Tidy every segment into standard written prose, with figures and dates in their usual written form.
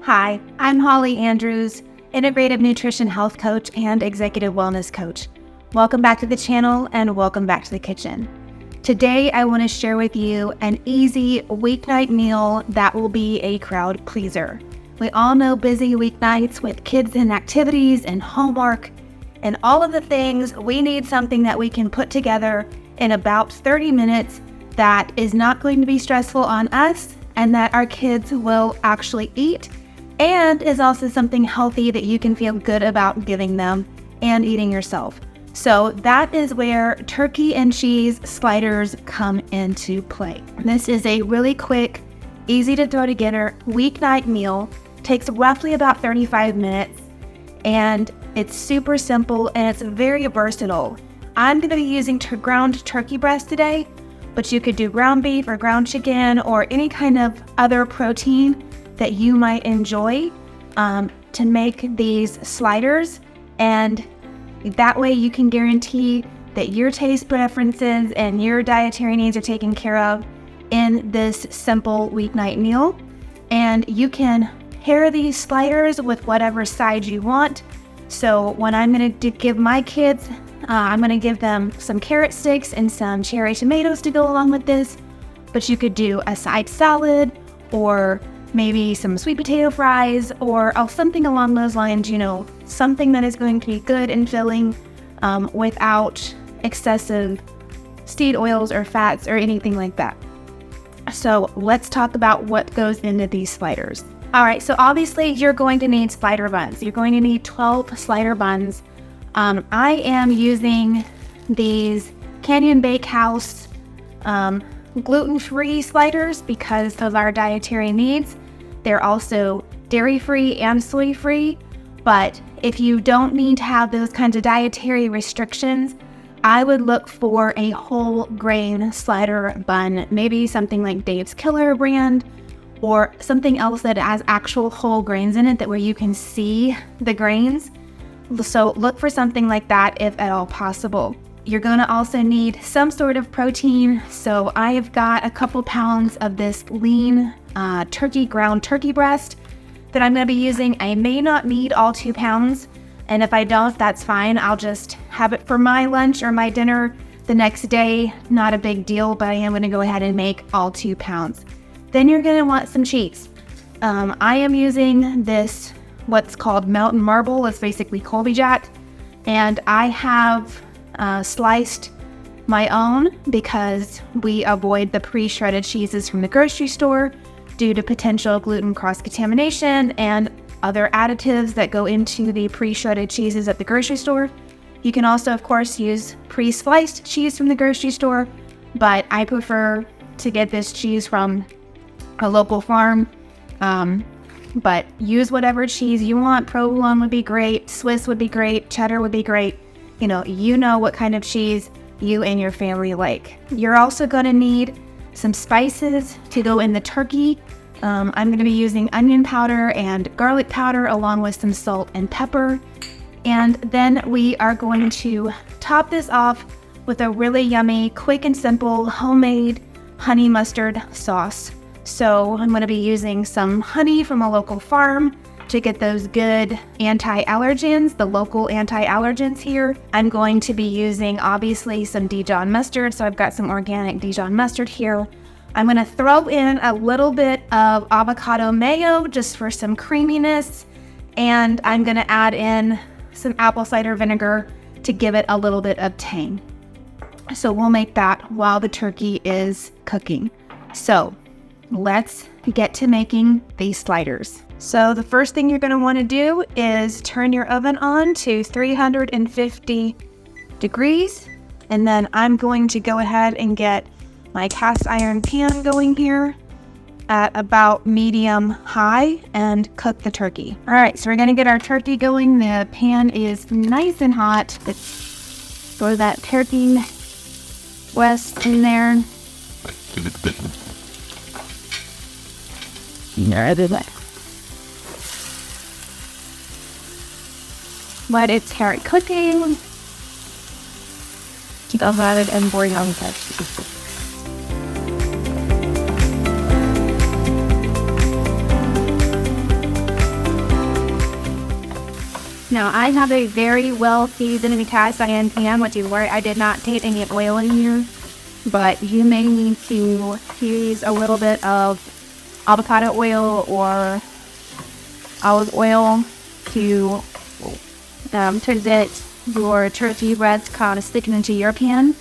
Hi, I'm Holly Andrews, Integrative Nutrition Health Coach and Executive Wellness Coach. Welcome back to the channel and welcome back to the kitchen. Today, I want to share with you an easy weeknight meal that will be a crowd pleaser. We all know busy weeknights with kids and activities and homework and all of the things. We need something that we can put together in about 30 minutes that is not going to be stressful on us and that our kids will actually eat, and is also something healthy that you can feel good about giving them and eating yourself. So that is where turkey and cheese sliders come into play. This is a really quick, easy to throw together weeknight meal. Takes roughly about 35 minutes, and it's super simple and it's very versatile. I'm going to be using ground turkey breast today, but you could do ground beef or ground chicken or any kind of other protein that you might enjoy to make these sliders, and that way you can guarantee that your taste preferences and your dietary needs are taken care of in this simple weeknight meal. And you can pair these sliders with whatever side you want. So when I'm going to give my kids, I'm going to give them some carrot sticks and some cherry tomatoes to go along with this, but you could do a side salad or maybe some sweet potato fries or something along those lines, something that is going to be good and filling without excessive seed oils or fats or anything like that. So let's talk about what goes into these sliders. All right, so obviously you're going to need slider buns. You're going to need 12 slider buns. I am using these Canyon Bakehouse gluten-free sliders because of our dietary needs. They're also dairy-free and soy-free, but if you don't need to have those kinds of dietary restrictions, I would look for a whole grain slider bun, maybe something like Dave's Killer brand or something else that has actual whole grains in it that where you can see the grains. So look for something like that if at all possible. You're going to also need some sort of protein. So I have got a couple pounds of this lean ground turkey breast that I'm going to be using. I may not need all 2 pounds. And if I don't, that's fine. I'll just have it for my lunch or my dinner the next day. Not a big deal, but I am going to go ahead and make all 2 pounds. Then you're going to want some cheese. I am using this, what's called Mountain Marble. It's basically Colby Jack. And I have sliced my own because we avoid the pre-shredded cheeses from the grocery store due to potential gluten cross-contamination and other additives that go into the pre-shredded cheeses at the grocery store. You can also, of course, use pre-sliced cheese from the grocery store, but I prefer to get this cheese from a local farm. But use whatever cheese you want. Provolone would be great. Swiss would be great. Cheddar would be great. You know what kind of cheese you and your family like. You're also going to need some spices to go in the turkey. I'm going to be using onion powder and garlic powder along with some salt and pepper. And then we are going to top this off with a really yummy, quick and simple homemade honey mustard sauce. So I'm going to be using some honey from a local farm to get those good anti-allergens, the local anti-allergens here. I'm going to be using, obviously, some Dijon mustard. So I've got some organic Dijon mustard here. I'm going to throw in a little bit of avocado mayo just for some creaminess. And I'm going to add in some apple cider vinegar to give it a little bit of tang. So we'll make that while the turkey is cooking. So let's get to making these sliders. So the first thing you're going to want to do is turn your oven on to 350 degrees. And then I'm going to go ahead and get my cast iron pan going here at about medium high and cook the turkey. All right, so we're going to get our turkey going. The pan is nice and hot. Let's throw that turkey west in there. Let it start cooking. Keep it and boil on that. Now, I have a very well seasoned cast iron pan, which is where I did not take any oil in here, but you may need to use a little bit of avocado oil or olive oil to prevent your turkey breasts kind of sticking into your pan.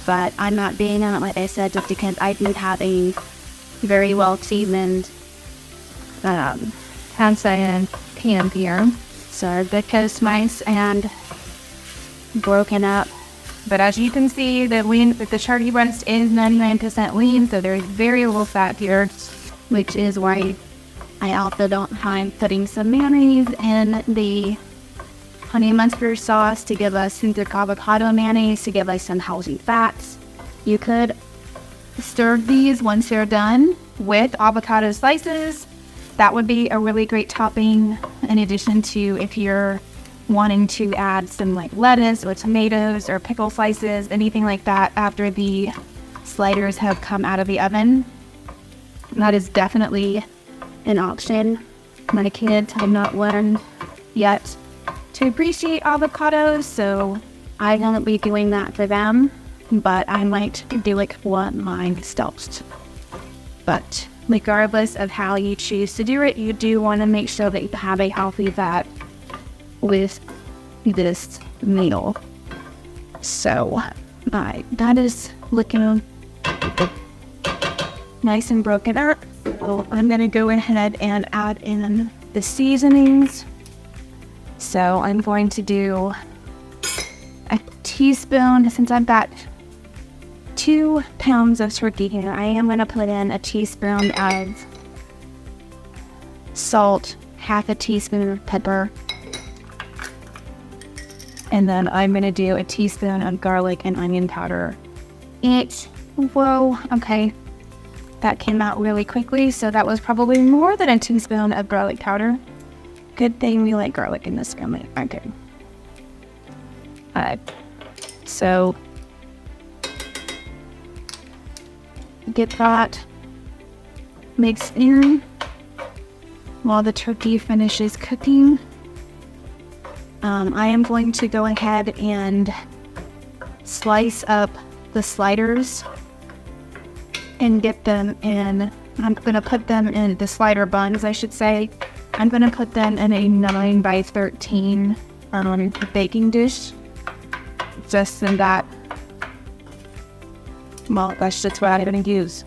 But I'm not doing that, like I said, just because I do have a very well seasoned cast iron pan here. So the toast nice and broken up. But as you can see, the turkey breast is 99% lean, so there's very little fat here, which is why I also don't mind putting some mayonnaise in the honey mustard sauce to give us some avocado mayonnaise to give us some healthy fats. You could serve these once they're done with avocado slices. That would be a really great topping, in addition to if you're wanting to add some like lettuce or tomatoes or pickle slices, anything like that after the sliders have come out of the oven. That is definitely an option. My kids have not learned yet to appreciate avocados, so I won't be doing that for them, but I might do it for myself. But regardless of how you choose to do it, you do want to make sure that you have a healthy fat with this meal. So that is looking nice and broken up. So I'm going to go ahead and add in the seasonings. So I'm going to do a teaspoon, since I've got 2 pounds of turkey here, I am going to put in a teaspoon of salt, half a teaspoon of pepper, and then I'm going to do a teaspoon of garlic and onion powder. Whoa, okay, that came out really quickly, so that was probably more than a teaspoon of garlic powder. Good thing we like garlic in this family. Okay. So get that mixed in while the turkey finishes cooking. I am going to go ahead and slice up the sliders and get them in. I'm going to put them in the slider buns, I should say. I'm going to put them in a 9 by 13 baking dish. Just in that. Well, that's just what I'm going to use.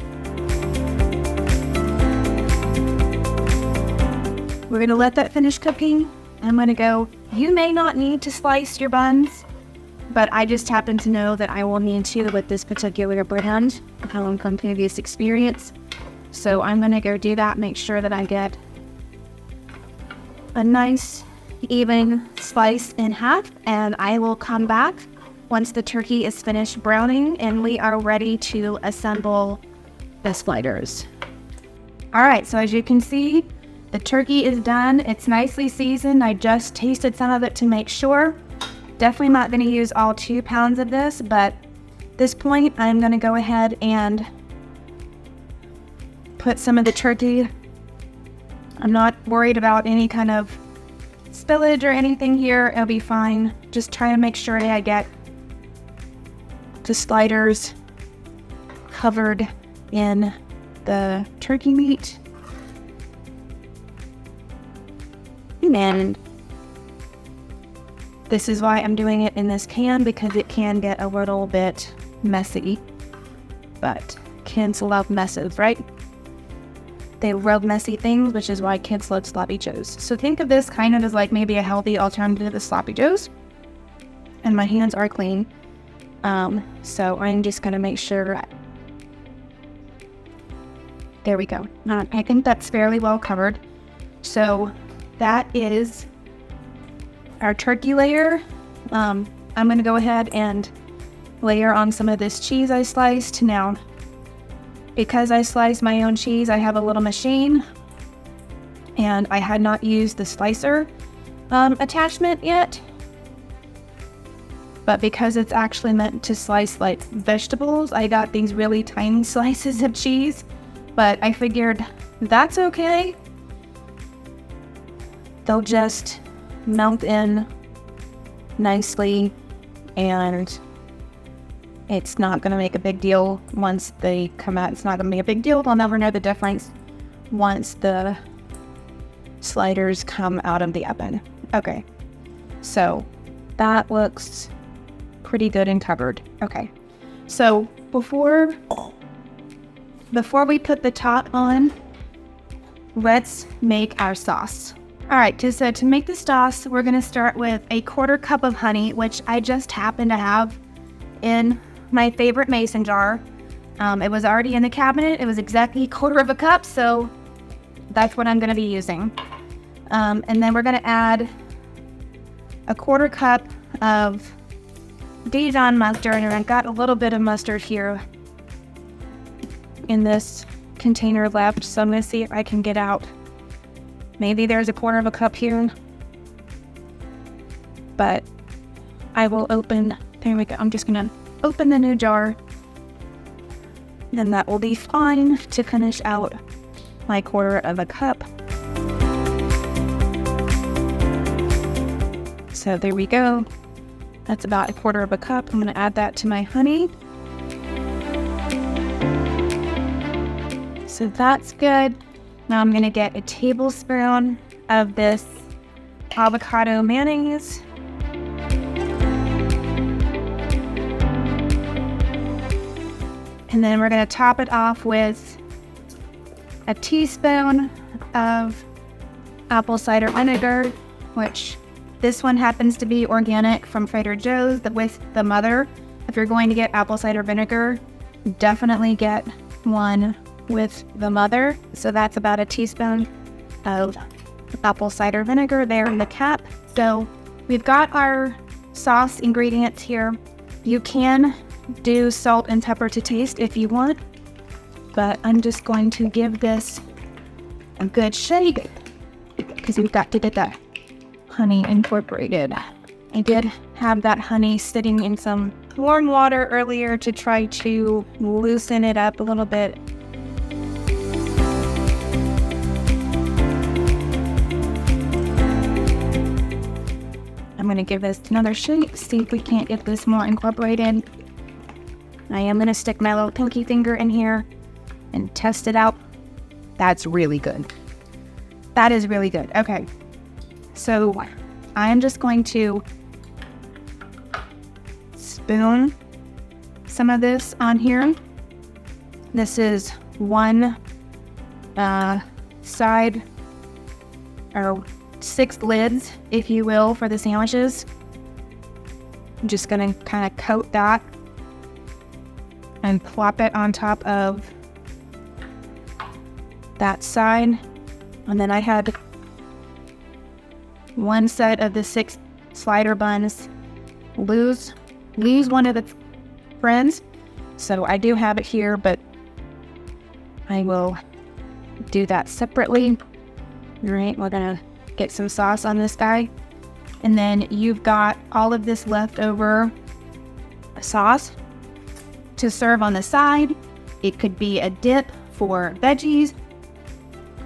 We're going to let that finish cooking. I'm going to go. You may not need to slice your buns, but I just happen to know that I will need to with this particular brand from previous experience. So I'm going to go do that, make sure that I get a nice even slice in half, and I will come back once the turkey is finished browning and we are ready to assemble the sliders. All right, so as you can see, the turkey is done. It's nicely seasoned. I just tasted some of it to make sure. Definitely not going to use all 2 pounds of this, but at this point I'm going to go ahead and put some of the turkey. I'm not worried about any kind of spillage or anything here. It'll be fine. Just try to make sure that I get the sliders covered in the turkey meat. And this is why I'm doing it in this can, because it can get a little bit messy. But kids love messes, right? They love messy things, which is why kids love sloppy joes. So think of this kind of as like maybe a healthy alternative to sloppy joes. And my hands are clean. So I'm just going to make sure. There we go. I think that's fairly well covered. So that is our turkey layer. I'm going to go ahead and layer on some of this cheese I sliced. Now, because I sliced my own cheese, I have a little machine, and I had not used the slicer attachment yet. But because it's actually meant to slice like vegetables, I got these really tiny slices of cheese. But I figured that's okay. They'll just melt in nicely, and it's not going to make a big deal once they come out. It's not going to make a big deal. They'll never know the difference once the sliders come out of the oven. Okay, so that looks pretty good and covered. Okay, so before we put the top on, let's make our sauce. All right, so to make the sauce, we're going to start with a 1/4 cup of honey, which I just happen to have in my favorite mason jar. It was already in the cabinet. It was exactly 1/4 cup, so that's what I'm going to be using. And then we're going to add a 1/4 cup of Dijon mustard, and I've got a little bit of mustard here in this container left, so I'm going to see if I can get out. Maybe there's a 1/4 cup here, but I will open, there we go. I'm just going to open the new jar, and that will be fine to finish out my 1/4 cup. So there we go. That's about a 1/4 cup. I'm going to add that to my honey. So that's good. Now I'm going to get a tablespoon of this avocado mayonnaise. And then we're going to top it off with a teaspoon of apple cider vinegar, which this one happens to be organic from Trader Joe's with the mother. If you're going to get apple cider vinegar, definitely get one with the mother. So that's about a teaspoon of apple cider vinegar there in the cap. So we've got our sauce ingredients here. You can do salt and pepper to taste if you want, but I'm just going to give this a good shake because we've got to get that honey incorporated. I did have that honey sitting in some warm water earlier to try to loosen it up a little bit. I'm going to give this another shake, see if we can't get this more incorporated. I am going to stick my little pinky finger in here and test it out. That's really good. That is really good. Okay. So I am just going to spoon some of this on here. This is one side, or 6 lids, if you will, for the sandwiches. I'm just going to kind of coat that and plop it on top of that side. And then I had one set of the 6 slider buns lose one of its friends. So I do have it here, but I will do that separately. All right, we're gonna get some sauce on this guy. And then you've got all of this leftover sauce to serve on the side. It could be a dip for veggies.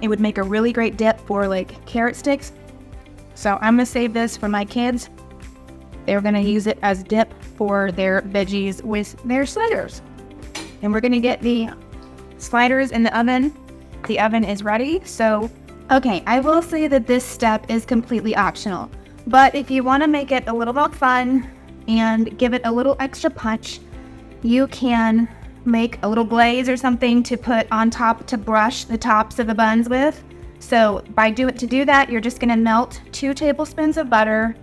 It would make a really great dip for like carrot sticks. So I'm gonna save this for my kids. They're gonna use it as dip for their veggies with their sliders. And we're gonna get the sliders in the oven. The oven is ready. So, okay, I will say that this step is completely optional. But if you wanna make it a little more fun and give it a little extra punch, you can make a little glaze or something to put on top to brush the tops of the buns with. So to do that, you're just gonna melt 2 tablespoons of butter,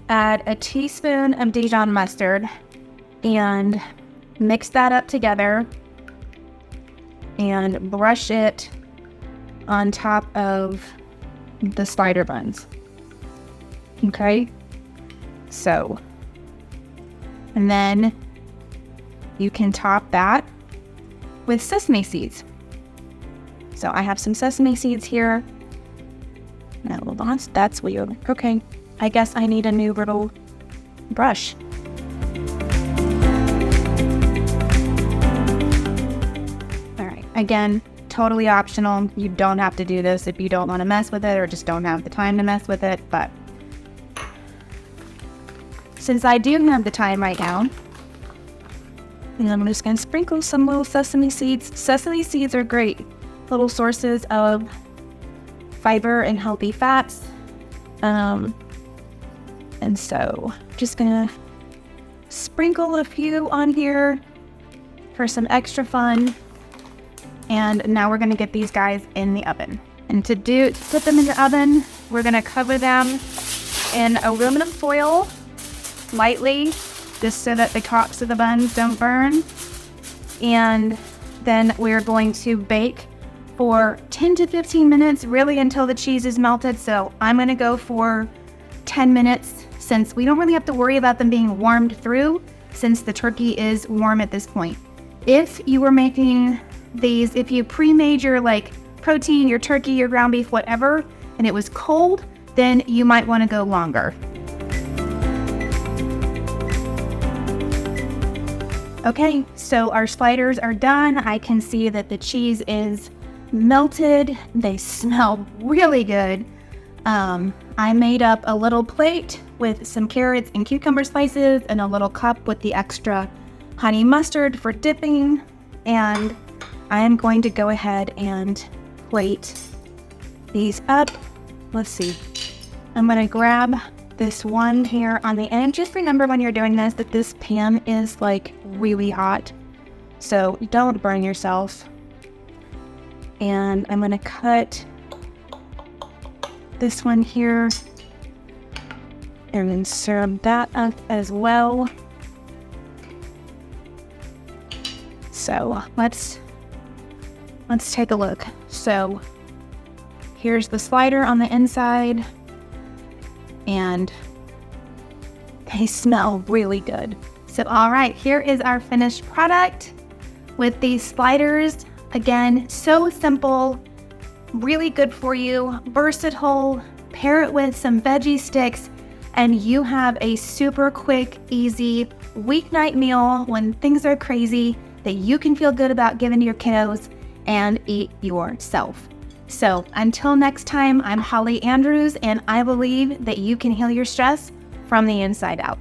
add a teaspoon of Dijon mustard, and mix that up together and brush it on top of the slider buns. Okay, so, and then you can top that with sesame seeds. So I have some sesame seeds here. Now, hold on, that's weird. Okay, I guess I need a new little brush. All right, again, totally optional. You don't have to do this if you don't want to mess with it or just don't have the time to mess with it, but since I do have the time right now, and I'm just going to sprinkle some little sesame seeds. Sesame seeds are great little sources of fiber and healthy fats. And so just going to sprinkle a few on here for some extra fun. And now we're going to get these guys in the oven. And to put them in the oven, we're going to cover them in aluminum foil lightly, just so that the tops of the buns don't burn. And then we're going to bake for 10 to 15 minutes, really until the cheese is melted. So I'm going to go for 10 minutes, since we don't really have to worry about them being warmed through, since the turkey is warm at this point. If you were making these, if you pre-made your protein, your turkey, your ground beef, whatever, and it was cold, then you might want to go longer. Okay, so our sliders are done. I can see that the cheese is melted. They smell really good. I made up a little plate with some carrots and cucumber slices and a little cup with the extra honey mustard for dipping. And I am going to go ahead and plate these up. Let's see. I'm going to grab this one here on the end. Just remember when you're doing this that this pan is really hot, so don't burn yourself. And I'm going to cut this one here and then serve that up as well. So let's take a look. So here's the slider on the inside, and they smell really good. So all right, here is our finished product with these sliders. Again, so simple, really good for you, versatile. Pair it with some veggie sticks and you have a super quick, easy weeknight meal when things are crazy that you can feel good about giving to your kiddos and eat yourself. So until next time, I'm Holly Andrews, and I believe that you can heal your stress from the inside out.